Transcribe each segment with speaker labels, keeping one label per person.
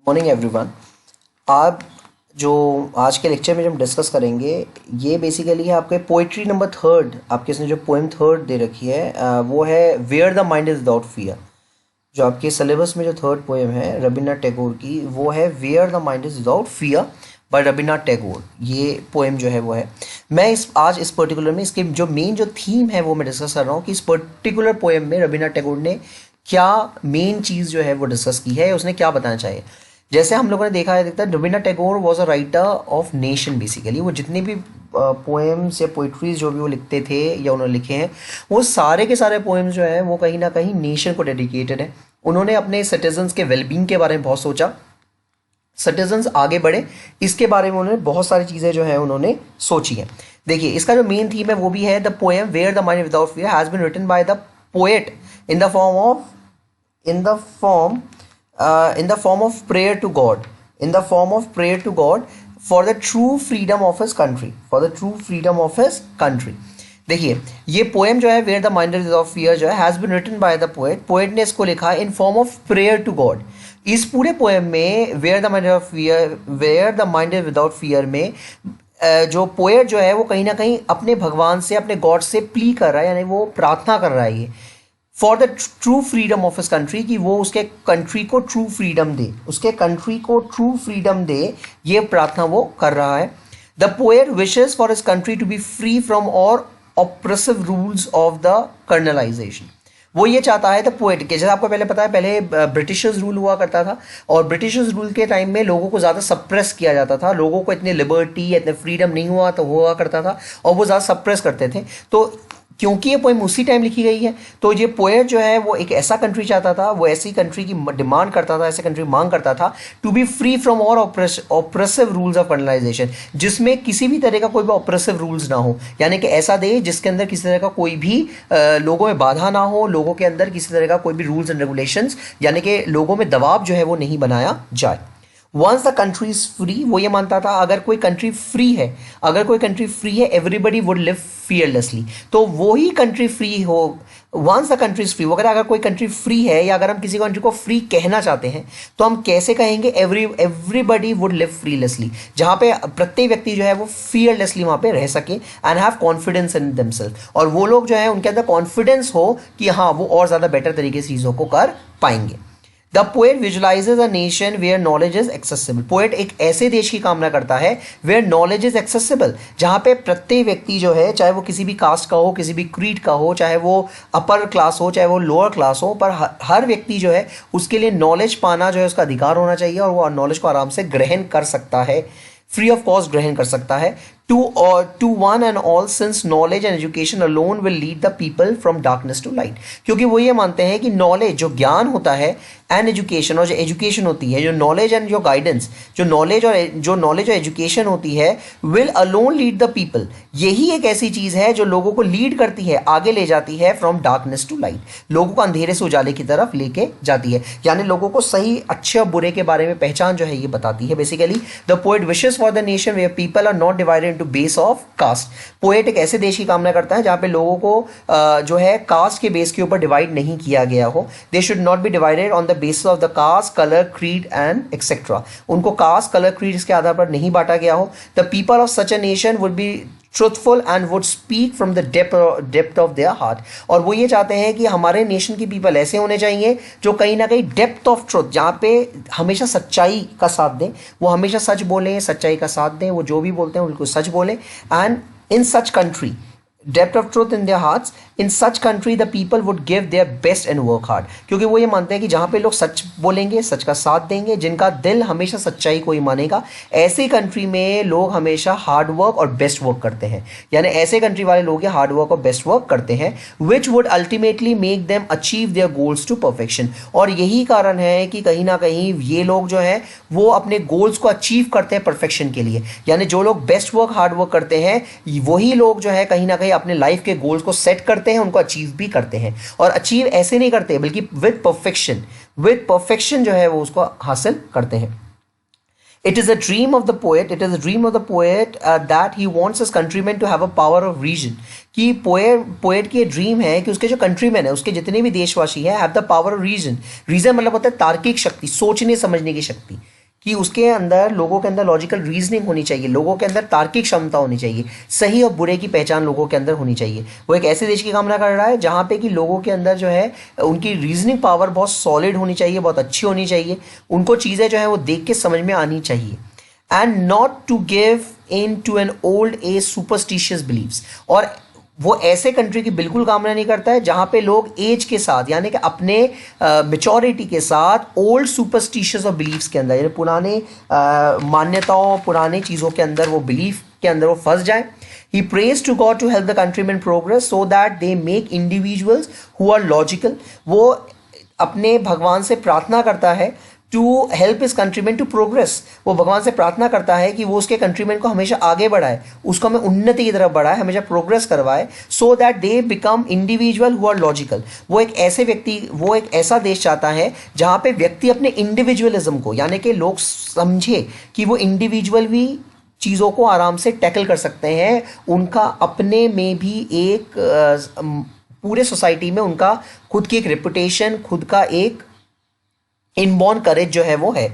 Speaker 1: Morning everyone. आप जो आज के लेक्चर में जो हम डिस्कस करेंगे ये बेसिकली है आपके पोइट्री नंबर थर्ड। आपके इसने जो पोएम थर्ड दे रखी है वो है where the mind is without fear. जो आपके सिलेबस में जो थर्ड पोएम है रविन्द्रनाथ टैगोर की वो है where the mind is without fear by Rabindranath Tagore. ये पोएम जो है वो है। मैं आज इस पर्टिकुलर में इसके जो मेन जो थीम है वो मैं डिस्कस कर रहा हूँ कि इस पर्टिकुलर पोएम में रविन्द्रनाथ टैगोर ने क्या मेन चीज़ जो है वो डिस्कस की है, उसने क्या बताना चाहिए। जैसे हम लोगों ने देखा है Rabindranath Tagore was a writer of nation. Basically वो जितने भी पोएम्स या पोइट्रीज जो भी वो लिखते थे या उन्होंने लिखे हैं वो सारे के सारे पोएम्स जो हैं वो कहीं ना कहीं नेशन को डेडिकेटेड है। उन्होंने अपने सिटीजन्स के वेलबींग के बारे में बहुत सोचा, सिटीजन्स आगे बढ़े इसके बारे में उन्होंने बहुत सारी चीज़ें जो है उन्होंने सोची हैं। देखिए इसका जो मेन थीम है वो भी है the poem where the mind without fear has been written by the poet in the form of in the form in the form of prayer to God, in the form of prayer to God for the true freedom of his country, for the true freedom of his country। देखिए ये poem जो है where the mind is of fear जो है has been written by the poet ने इसको लिखा in form of prayer to God. इस पूरे पोएम में where the mind of fear, where the mind is without fear में जो पोएट जो है वो कहीं ना कहीं अपने भगवान से, अपने गॉड से प्ली कर रहा है, यानी वो प्रार्थना कर रहा है ये for the true freedom of his country, कि वो उसके कंट्री को ट्रू फ्रीडम दे, उसके कंट्री को ट्रू फ्रीडम दे, ये प्रार्थना वो कर रहा है। The poet wishes for his country to be free from all oppressive rules of the colonisation. वो ये चाहता है द पोएट के, जैसे आपको पहले पता है पहले ब्रिटिशर्स रूल हुआ करता था और ब्रिटिशर्स रूल के टाइम में लोगों को ज़्यादा सप्रेस किया जाता था, लोगों को इतने लिबर्टी इतने फ्रीडम नहीं हुआ करता था और वो ज़्यादा सप्रेस करते थे। तो क्योंकि ये पोएम उसी टाइम लिखी गई है तो ये पोएट जो है वो एक ऐसा कंट्री चाहता था, वो ऐसी कंट्री की डिमांड करता था, ऐसे कंट्री मांग करता था to be free from all oppressive rules of colonisation, जिसमें किसी भी तरह का कोई भी ऑप्रेसिव रूल्स ना हो, यानी कि ऐसा दे जिसके अंदर किसी तरह का कोई भी लोगों में बाधा ना हो, लोगों के अंदर किसी तरह का कोई भी रूल्स एंड रेगुलेशंस यानी कि लोगों में दबाव जो है वो नहीं बनाया जाए। Once the country is free, वो ये मानता था अगर कोई कंट्री फ्री है, अगर कोई कंट्री फ्री है एवरीबडी वुड लिव फियरलेसली, तो वो ही कंट्री फ्री हो। Once the country is free, अगर कोई कंट्री फ्री है या अगर हम किसी कंट्री को फ्री कहना चाहते हैं तो हम कैसे कहेंगे, एवरीबडी वुड लिव फ्रीलेसली, जहाँ पे प्रत्येक व्यक्ति जो है वो फियरलेसली वहाँ पे रह सके and have confidence in themselves, और वो लोग जो है उनके अंदर कॉन्फिडेंस हो कि हाँ वो और ज़्यादा बेटर तरीके से चीज़ों को कर पाएंगे। The poet visualises a nation where knowledge is accessible. Poet एक ऐसे देश की कामना करता है वेयर नॉलेज इज एक्सेसिबल, जहाँ पे प्रत्येक व्यक्ति जो है चाहे वो किसी भी कास्ट का हो, किसी भी क्रीड का हो, चाहे वो अपर क्लास हो चाहे वो लोअर क्लास हो, पर हर व्यक्ति जो है उसके लिए नॉलेज पाना जो है उसका अधिकार होना चाहिए और वो नॉलेज को आराम से ग्रहण कर सकता है, फ्री ऑफ कॉस्ट ग्रहण कर सकता है। To one and all since knowledge and education alone will lead the people from darkness to light, क्योंकि वो ये मानते हैं कि नॉलेज जो ज्ञान होता है एंड एजुकेशन, और जो एजुकेशन होती है, जो नॉलेज एंड जो गाइडेंस, जो नॉलेज और एजुकेशन होती है will alone lead the people, यही एक ऐसी चीज़ है जो लोगों को लीड करती है, आगे ले जाती है फ्रॉम डार्कनेस टू लाइट, लोगों को अंधेरे से उजाले की तरफ लेके जाती है, यानी लोगों को सही अच्छे और बुरे के बारे में पहचान जो है ये बताती है। Basically the poet wishes for the nation where people are not divided into base of caste. Poet एक ऐसे देश की कामना करता है जहाँ पे लोगों को जो है कास्ट के बेस के ऊपर डिवाइड नहीं किया गया हो। They should not be divided on the basis of the caste, colour, creed and etcetera. उनको कास्ट, कलर, क्रीड के आधार पर नहीं बांटा गया हो। The people of such a nation would be truthful and would speak from the depth of their heart, और वो ये चाहते हैं कि हमारे नेशन की पीपल ऐसे होने चाहिए जो कहीं ना कहीं डेप्थ ऑफ ट्रुथ, जहाँ पे हमेशा सच्चाई का साथ दें, वो हमेशा सच बोलें, सच्चाई का साथ दें, वो जो भी बोलते हैं उनको सच बोलें। And in such country depth of truth in their hearts, in such country the people would give their best and work hard, क्योंकि वो ये मानते हैं कि जहाँ पे लोग सच बोलेंगे, सच का साथ देंगे, जिनका दिल हमेशा सच्चाई को ही मानेगा, ऐसी कंट्री में लोग हमेशा हार्ड वर्क और बेस्ट वर्क करते हैं, यानी ऐसे कंट्री वाले लोग हार्ड वर्क और बेस्ट वर्क करते हैं which would ultimately make them achieve their goals to perfection. और यही कारण है कि कहीं ना कहीं ये लोग जो है वो अपने गोल्स को अचीव करते हैं परफेक्शन के लिए, यानी जो लोग बेस्ट वर्क हार्ड वर्क करते हैं वही लोग जो है कहीं ना कहीं अपने लाइफ के गोल्स को सेट करते हैं, उनको अचीव भी करते हैं, और अचीव ऐसे नहीं करते बल्कि विद परफेक्शन जो है वो उसको हासिल करते हैं। It is a dream of the poet that he wants his countrymen to have a power of reason, कि पोएट की ड्रीम है कि उसके जो कंट्रीमैन है, उसके जितने भी देशवासी हैं, have the power of reason. Reason मतलब होता है तार्किक शक्ति, सोचने समझने की शक्ति, कि उसके अंदर लोगों के अंदर लॉजिकल रीजनिंग होनी चाहिए, लोगों के अंदर तार्किक क्षमता होनी चाहिए, सही और बुरे की पहचान लोगों के अंदर होनी चाहिए। वो एक ऐसे देश की कामना कर रहा है जहाँ पे कि लोगों के अंदर जो है उनकी रीजनिंग पावर बहुत सॉलिड होनी चाहिए, बहुत अच्छी होनी चाहिए, उनको चीज़ें जो है वो देख के समझ में आनी चाहिए। And not to give in to an old age superstitious beliefs, और वो ऐसे कंट्री की बिल्कुल कामना नहीं करता है जहां पे लोग एज के साथ यानी कि अपने मेच्योरिटी के साथ ओल्ड सुपरस्टिशियस और बिलीव्स के अंदर यानी पुराने मान्यताओं पुराने चीज़ों के अंदर वो बिलीफ के अंदर वो फंस जाए। He prays to God to help the countrymen progress so that they make individuals who are logical। वो अपने भगवान से प्रार्थना करता है टू हेल्प इस कंट्रीमैन टू प्रोग्रेस। वो भगवान से प्रार्थना करता है कि वो उसके कंट्रीमैन को हमेशा आगे बढ़ाए, उसको हमें उन्नति की तरफ बढ़ाए, हमेशा प्रोग्रेस करवाए, so that they become individual who are logical. वो एक ऐसा देश चाहता है जहाँ पे व्यक्ति अपने इंडिविजुअलिज्म को यानी कि लोग समझे कि वो इंडिविजुअल भी चीज़ों को आराम से टैकल कर सकते हैं, उनका अपने में भी एक पूरे सोसाइटी में उनका खुद की एक रेपुटेशन, खुद का एक इनबॉर्न करेज जो है वो है।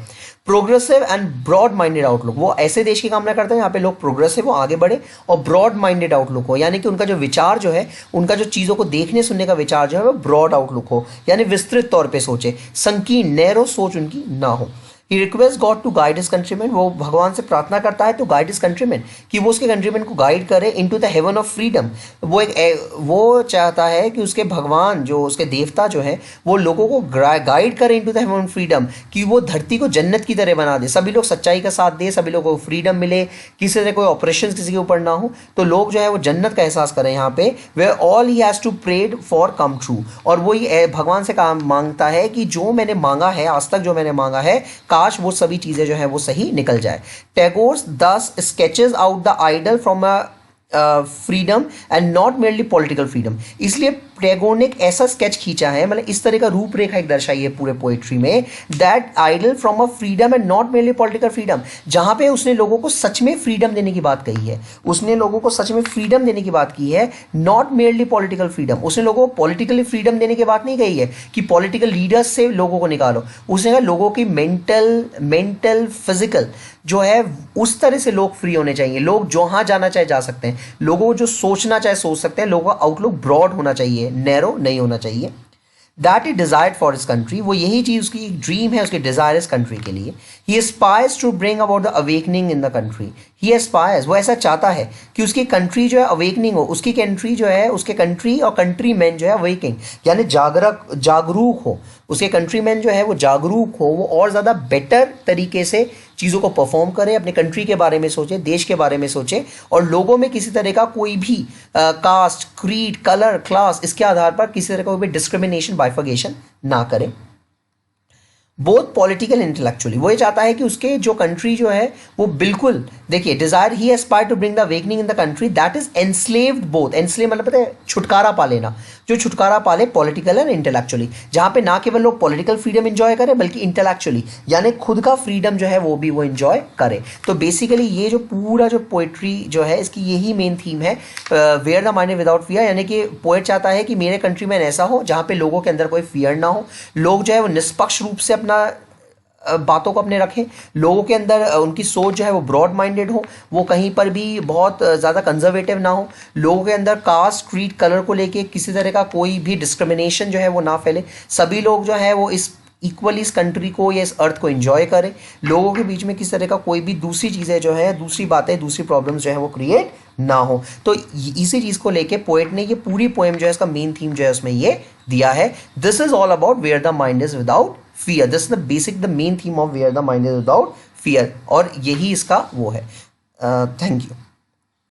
Speaker 1: Progressive and broad minded outlook, वो ऐसे देश की कामना करते हैं यहाँ पे लोग प्रोग्रेसिव हो, आगे बढ़े, और ब्रॉड माइंडेड आउटलुक हो यानी कि उनका जो विचार जो है, उनका जो चीज़ों को देखने सुनने का विचार जो है वो ब्रॉड आउटलुक हो यानी विस्तृत तौर पे सोचे, संकीर्ण नैरो सोच उनकी ना हो। He requests God to guide his countrymen, वो भगवान से प्रार्थना करता है तो गाइड his countrymen, कि वो उसके कंट्रीमैन को गाइड करे into the heaven of freedom। वो चाहता है कि उसके भगवान जो उसके देवता जो है वो लोगों को गाइड करे into the heaven of freedom, कि वो धरती को जन्नत की तरह बना दे, सभी लोग सच्चाई का साथ दे, सभी लोगों को फ्रीडम मिले, किसी तरह कोई ऑपरेशन किसी के ऊपर ना हो, तो लोग जो है वो जन्नत का एहसास करें यहाँ पे। वे all he has to pray for come true, और वो ये भगवान से काम मांगता है कि जो मैंने मांगा है आज तक, जो मैंने मांगा है, काश वो सभी चीजें जो है वो सही निकल जाए। Tagore thus sketches out the ideal from a freedom and not merely political freedom. इसलिए टैगोर ने एक ऐसा स्केच खींचा है, मतलब इस तरह का रूपरेखा एक दर्शाई है पूरे पोएट्री में, that ideal from a freedom and not merely political freedom, जहां पे उसने लोगों को सच में फ्रीडम देने की बात कही है, उसने लोगों को सच में फ्रीडम देने की बात की है, नॉट मेरली पॉलिटिकल फ्रीडम। उसने लोगों को पॉलिटिकली फ्रीडम देने की बात नहीं कही है कि पॉलिटिकल लीडर्स से लोगों को निकालो, उसने कहा लोगों की मेंटल फिजिकल जो है उस तरह से लोग फ्री होने चाहिए, लोग जहां जाना चाहे जा सकते हैं, लोगों को जो सोचना चाहे सोच सकते हैं, लोगों का आउटलुक ब्रॉड होना चाहिए, नैरो नहीं होना चाहिए। That he desired for his country, वो यही चीज उसकी ड्रीम है, उसकी डिजायर इस कंट्री के लिए। He aspires to bring about the awakening in the country, he aspires, वो ऐसा चाहता है कि उसकी कंट्री जो है अवेकनिंग हो, उसकी कंट्री जो है, उसके कंट्री और कंट्री मैन जो है अवेकिंग यानी जागरूक हो, उसके कंट्री मैन जो है वो जागरूक हो, वो और ज़्यादा बेटर तरीके से चीज़ों को परफॉर्म करे, अपने कंट्री के बारे में सोचे, देश के बारे में सोचे, और लोगों में किसी तरह का कोई भी कास्ट, क्रीड, कलर, क्लास, इसके आधार पर किसी तरह का कोई भी डिस्क्रिमिनेशन, बाइफर्गेशन ना करे। बोथ पॉलिटिकल इंटेलेक्चुअली, वो ये चाहता है कि उसके जो कंट्री जो है वो बिल्कुल, देखिए desire he aspire to bring the awakening in the country that is enslaved both, enslave मतलब पता है छुटकारा पा लेना, जो छुटकारा पाले पॉलिटिकल एंड इंटेलेक्चुअली, जहाँ पे ना केवल लोग पॉलिटिकल फ्रीडम एंजॉय करें बल्कि इंटेलेक्चुअली यानी खुद का फ्रीडम जो है वो भी वो एंजॉय करे। तो बेसिकली ये जो पूरा जो पोएट्री जो है इसकी यही मेन थीम है, where the mind without fear, यानी कि पोएट चाहता है कि मेरे कंट्री में ऐसा हो जहाँ पे लोगों के अंदर कोई फियर ना हो, लोग जो है वो निष्पक्ष रूप से बातों को अपने रखें, लोगों के अंदर उनकी सोच जो है वो ब्रॉड माइंडेड हो, वो कहीं पर भी बहुत ज़्यादा कंजर्वेटिव ना हो, लोगों के अंदर कास्ट, क्रीड, कलर को लेके किसी तरह का कोई भी डिस्क्रिमिनेशन जो है वो ना फैले, सभी लोग जो है वो इस इक्वली इस कंट्री को या इस अर्थ को एंजॉय करें, लोगों के बीच में किसी तरह का कोई भी दूसरी चीज़ें जो है, दूसरी बातें, दूसरी प्रॉब्लम्स जो है वो क्रिएट ना हो। तो इसी चीज़ को लेके पोएट ने ये पूरी पोएम जो है इसका मेन थीम जो है उसमें ये दिया है, this is all about where the mind is without fear, this is the basic the main theme of where the mind is without fear, और यही इसका वो है। Thank you.